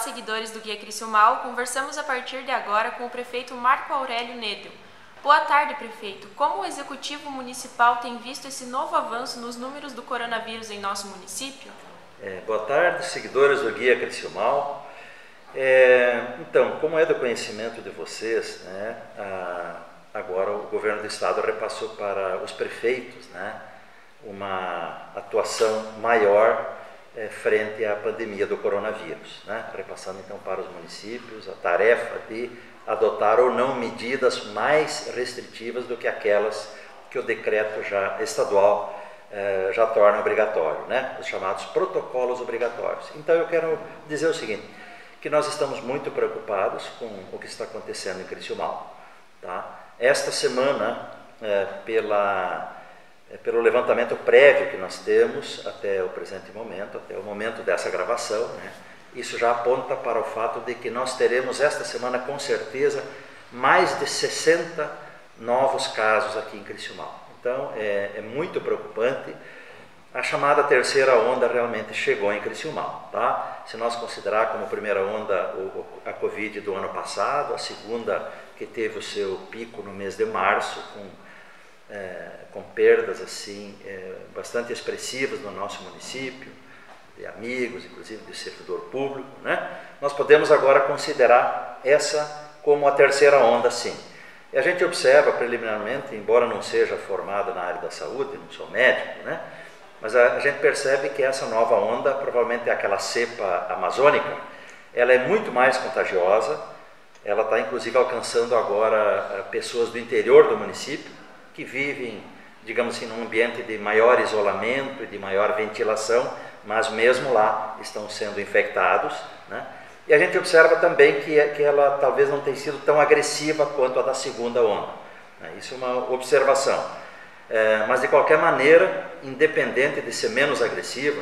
seguidores do Guia Criciúmal, conversamos a partir de agora com o prefeito Marco Aurélio Nedel. Boa tarde, prefeito. Como o Executivo Municipal tem visto esse novo avanço nos números do coronavírus em nosso município? Boa tarde, seguidores do Guia Criciúmal. Então, como é do conhecimento de vocês, né, agora o governo do estado repassou para os prefeitos, né, uma atuação maior frente à pandemia do coronavírus, né, repassando então para os municípios a tarefa de adotar ou não medidas mais restritivas do que aquelas que o decreto estadual já torna obrigatório, né, os chamados protocolos obrigatórios. Então eu quero dizer o seguinte, que nós estamos muito preocupados com o que está acontecendo em Criciúmal. Tá? Esta semana, pelo levantamento prévio que nós temos até o presente momento, até o momento dessa gravação, né, isso já aponta para o fato de que nós teremos esta semana, com certeza, mais de 60 novos casos aqui em Criciúmal. Então, é muito preocupante. A chamada terceira onda realmente chegou em Criciúmal. Tá? Se nós considerar como primeira onda a Covid do ano passado, a segunda que teve o seu pico no mês de março, com perdas assim, bastante expressivas no nosso município, de amigos, inclusive de servidor público, né? Nós podemos agora considerar essa como a terceira onda, sim. E a gente observa preliminarmente, embora não seja formado na área da saúde, não sou médico, né? Mas a gente percebe que essa nova onda, provavelmente é aquela cepa amazônica, ela é muito mais contagiosa, ela está inclusive alcançando agora pessoas do interior do município, que vivem, digamos assim, num ambiente de maior isolamento e de maior ventilação, mas mesmo lá estão sendo infectados, né? E a gente observa também que ela talvez não tenha sido tão agressiva quanto a da segunda onda, né? Isso é uma observação. Mas de qualquer maneira, independente de ser menos agressiva,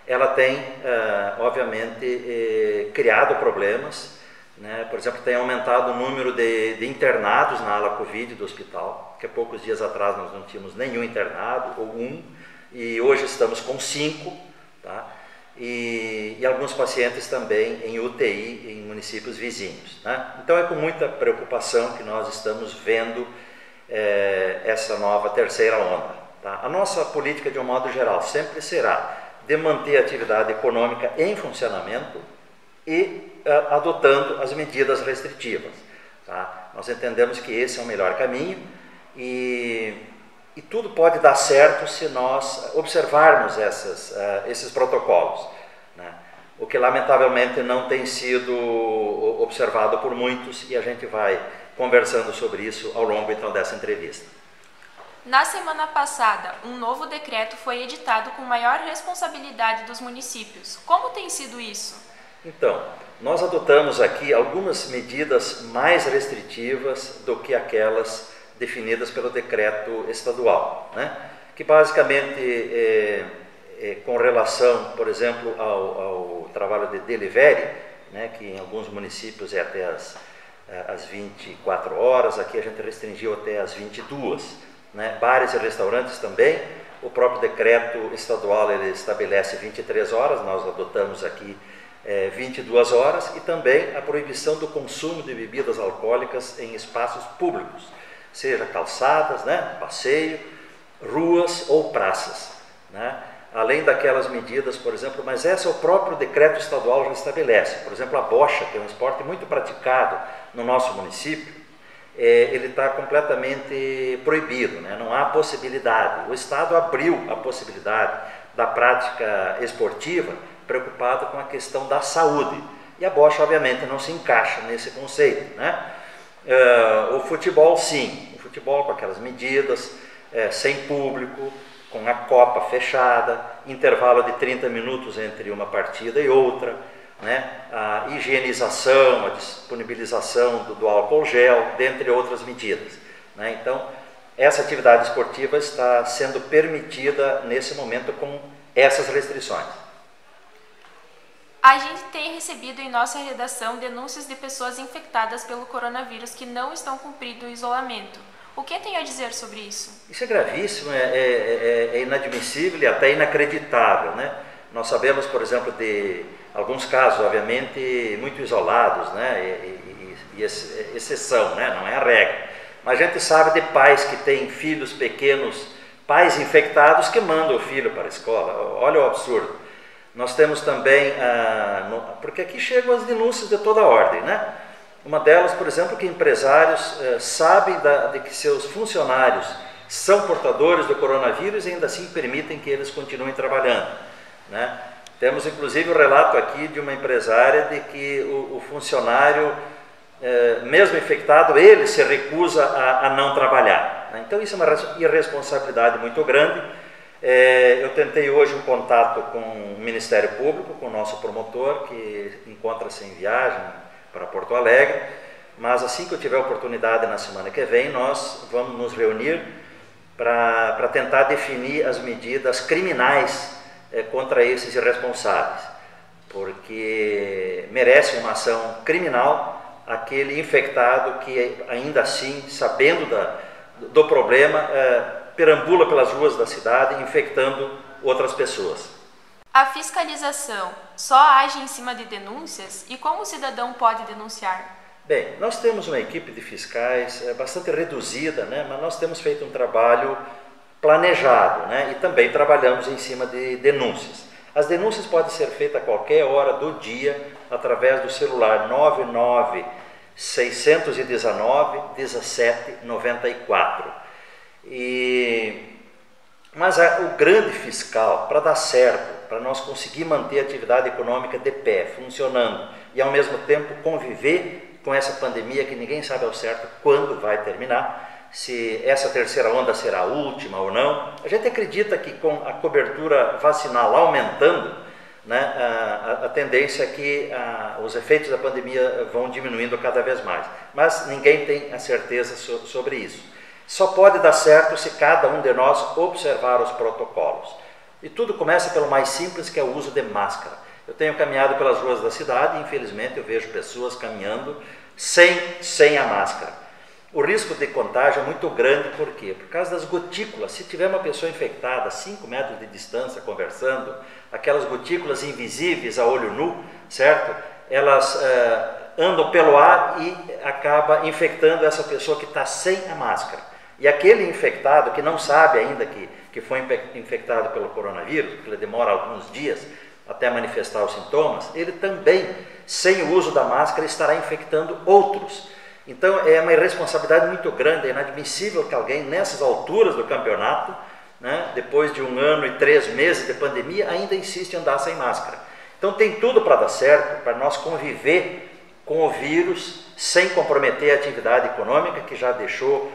ela tem, obviamente, criado problemas, né? Por exemplo, tem aumentado o número de internados na ala Covid do hospital, que há poucos dias atrás nós não tínhamos nenhum internado, ou um, e hoje estamos com 5, tá? E alguns pacientes também em UTI em municípios vizinhos, né? Então é com muita preocupação que nós estamos vendo essa nova terceira onda. Tá? A nossa política, de um modo geral, sempre será de manter a atividade econômica em funcionamento e adotando as medidas restritivas. Tá? Nós entendemos que esse é o melhor caminho e tudo pode dar certo se nós observarmos esses protocolos, né? O que lamentavelmente não tem sido observado por muitos, e a gente vai conversando sobre isso ao longo então dessa entrevista. Na semana passada, um novo decreto foi editado com maior responsabilidade dos municípios. Como tem sido isso? Então, nós adotamos aqui algumas medidas mais restritivas do que aquelas definidas pelo decreto estadual, né? Que basicamente com relação, por exemplo, ao trabalho de delivery, né, que em alguns municípios é até às 24 horas, aqui a gente restringiu até às 22, né? Bares e restaurantes também, o próprio decreto estadual ele estabelece 23 horas, nós adotamos aqui 22 horas, e também a proibição do consumo de bebidas alcoólicas em espaços públicos, seja calçadas, né, passeio, ruas ou praças, né? Além daquelas medidas, por exemplo, mas essa o próprio decreto estadual já estabelece. Por exemplo, a bocha, que é um esporte muito praticado no nosso município, ele está completamente proibido, né? Não há possibilidade. O Estado abriu a possibilidade da prática esportiva, preocupado com a questão da saúde. E a bocha, obviamente, não se encaixa nesse conceito, né? O futebol, sim. O futebol com aquelas medidas, sem público, com a copa fechada, intervalo de 30 minutos entre uma partida e outra, né? A higienização, a disponibilização do álcool gel, dentre outras medidas, né? Então, essa atividade esportiva está sendo permitida nesse momento com essas restrições. A gente tem recebido em nossa redação denúncias de pessoas infectadas pelo coronavírus que não estão cumprindo o isolamento. O que tem a dizer sobre isso? Isso é gravíssimo, é inadmissível e até inacreditável, né? Nós sabemos, por exemplo, de alguns casos, obviamente, muito isolados, né, e exceção, né, não é a regra. Mas a gente sabe de pais que têm filhos pequenos, pais infectados que mandam o filho para a escola. Olha o absurdo. Nós temos também, porque aqui chegam as denúncias de toda ordem, né? Uma delas, por exemplo, que empresários sabem de que seus funcionários são portadores do coronavírus e ainda assim permitem que eles continuem trabalhando, né? Temos inclusive o relato aqui de uma empresária de que o funcionário, mesmo infectado, ele se recusa a não trabalhar, né? Então isso é uma irresponsabilidade muito grande. Eu tentei hoje um contato com o Ministério Público, com o nosso promotor, que encontra-se em viagem para Porto Alegre, mas assim que eu tiver oportunidade na semana que vem, nós vamos nos reunir para tentar definir as medidas criminais contra esses irresponsáveis, porque merece uma ação criminal aquele infectado que ainda assim, sabendo do problema, perambula pelas ruas da cidade infectando outras pessoas. A fiscalização só age em cima de denúncias? E como o cidadão pode denunciar? Bem, nós temos uma equipe de fiscais bastante reduzida, né? Mas nós temos feito um trabalho planejado, né? E também trabalhamos em cima de denúncias. As denúncias podem ser feitas a qualquer hora do dia através do celular 99 619 1794. Mas o grande fiscal, para dar certo, para nós conseguir manter a atividade econômica de pé, funcionando, e ao mesmo tempo conviver com essa pandemia que ninguém sabe ao certo quando vai terminar, se essa terceira onda será a última ou não. A gente acredita que com a cobertura vacinal aumentando, né, a tendência é que os efeitos da pandemia vão diminuindo cada vez mais, mas ninguém tem a certeza sobre isso. Só pode dar certo se cada um de nós observar os protocolos. E tudo começa pelo mais simples, que é o uso de máscara. Eu tenho caminhado pelas ruas da cidade e, infelizmente, eu vejo pessoas caminhando sem a máscara. O risco de contágio é muito grande, por quê? Por causa das gotículas. Se tiver uma pessoa infectada a 5 metros de distância, conversando, aquelas gotículas invisíveis a olho nu, certo? Elas andam pelo ar e acaba infectando essa pessoa que está sem a máscara. E aquele infectado que não sabe ainda que foi infectado pelo coronavírus, porque ele demora alguns dias até manifestar os sintomas, ele também, sem o uso da máscara, estará infectando outros. Então é uma irresponsabilidade muito grande, é inadmissível que alguém nessas alturas do campeonato, né, depois de 1 ano e 3 meses de pandemia, ainda insiste em andar sem máscara. Então tem tudo para dar certo, para nós conviver com o vírus sem comprometer a atividade econômica, que já deixou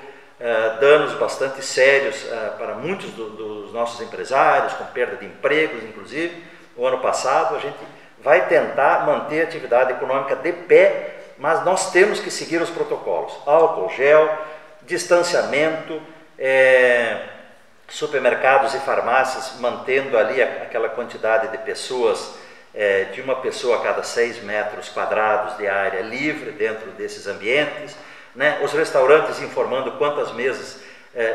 danos bastante sérios para muitos dos nossos empresários, com perda de empregos, inclusive. O ano passado a gente vai tentar manter a atividade econômica de pé, mas nós temos que seguir os protocolos: álcool gel, distanciamento, supermercados e farmácias mantendo ali aquela quantidade de pessoas, de uma pessoa a cada 6 metros quadrados de área livre dentro desses ambientes, né? Os restaurantes informando quantas mesas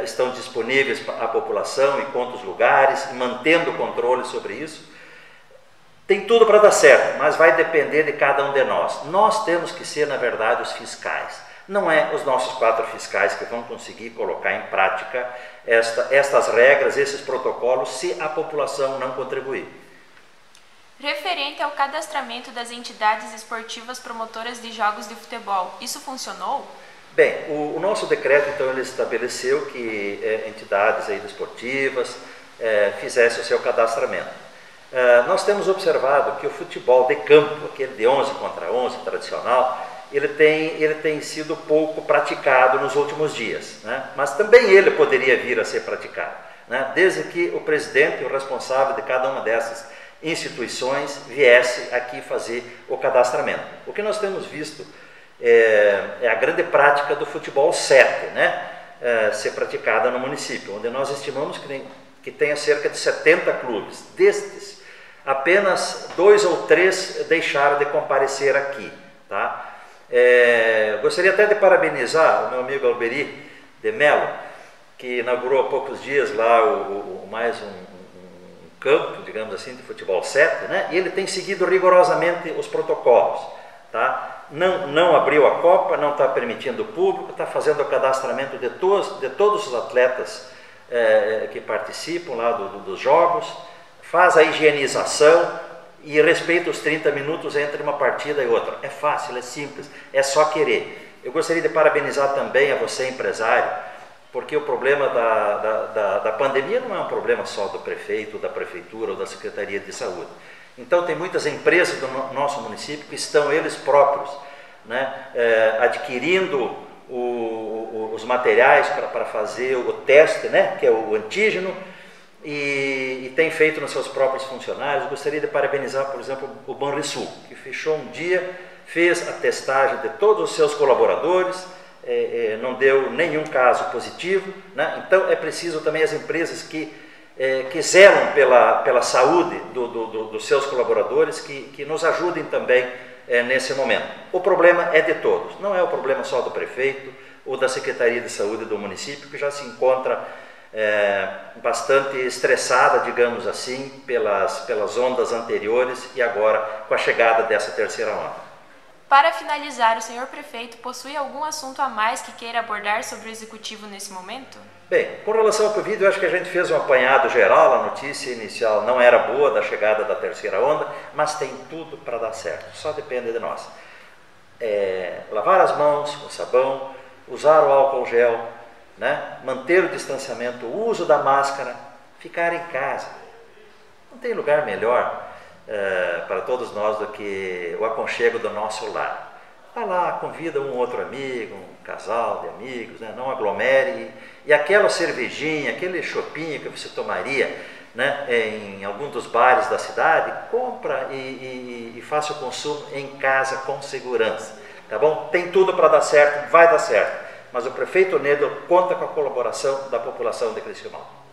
estão disponíveis à população e quantos lugares, mantendo controle sobre isso. Tem tudo para dar certo, mas vai depender de cada um de nós. Nós temos que ser, na verdade, os fiscais. Não é os nossos 4 fiscais que vão conseguir colocar em prática estas regras, esses protocolos, se a população não contribuir. Referente ao cadastramento das entidades esportivas promotoras de jogos de futebol, isso funcionou? Bem, o nosso decreto, então, ele estabeleceu que entidades aí desportivas fizessem o seu cadastramento. Nós temos observado que o futebol de campo, aquele de 11 contra 11 tradicional, ele tem sido pouco praticado nos últimos dias, né? Mas também ele poderia vir a ser praticado, né? Desde que o presidente, o responsável de cada uma dessas instituições, viesse aqui fazer o cadastramento. O que nós temos visto é a grande prática do futebol 7, né? Ser praticada no município, onde nós estimamos que tenha cerca de 70 clubes. Destes, apenas 2 ou 3 deixaram de comparecer aqui, tá? Gostaria até de parabenizar o meu amigo Alberi de Mello, que inaugurou há poucos dias lá mais um campo, digamos assim, de futebol 7, né? E ele tem seguido rigorosamente os protocolos, tá? Não abriu a Copa, não está permitindo o público, está fazendo o cadastramento de todos os atletas que participam lá dos jogos, faz a higienização e respeita os 30 minutos entre uma partida e outra. É fácil, é simples, é só querer. Eu gostaria de parabenizar também a você, empresário, porque o problema da pandemia não é um problema só do prefeito, da prefeitura ou da Secretaria de Saúde. Então tem muitas empresas do nosso município que estão eles próprios, né, adquirindo os materiais para fazer o teste, né, que é o antígeno, e tem feito nos seus próprios funcionários. Eu gostaria de parabenizar, por exemplo, o Banrisul, que fechou um dia, fez a testagem de todos os seus colaboradores, não deu nenhum caso positivo, né? Então é preciso também as empresas que zelam pela saúde dos seus colaboradores, que nos ajudem também nesse momento. O problema é de todos, não é o problema só do prefeito ou da Secretaria de Saúde do município, que já se encontra bastante estressada, digamos assim, pelas ondas anteriores e agora com a chegada dessa terceira onda. Para finalizar, o senhor prefeito possui algum assunto a mais que queira abordar sobre o executivo nesse momento? Bem, com relação ao Covid, eu acho que a gente fez um apanhado geral. A notícia inicial não era boa da chegada da terceira onda, mas tem tudo para dar certo, só depende de nós. Lavar as mãos com sabão, usar o álcool gel, né? Manter o distanciamento, o uso da máscara, ficar em casa. Não tem lugar melhor para todos nós do que o aconchego do nosso lar. Vai lá, convida um outro amigo, um casal de amigos, né? Não aglomere, e aquela cervejinha, aquele chopinho que você tomaria, né, em algum dos bares da cidade, compra e faça o consumo em casa com segurança, tá bom? Tem tudo para dar certo, vai dar certo, mas o prefeito Nedel conta com a colaboração da população de Criciúma.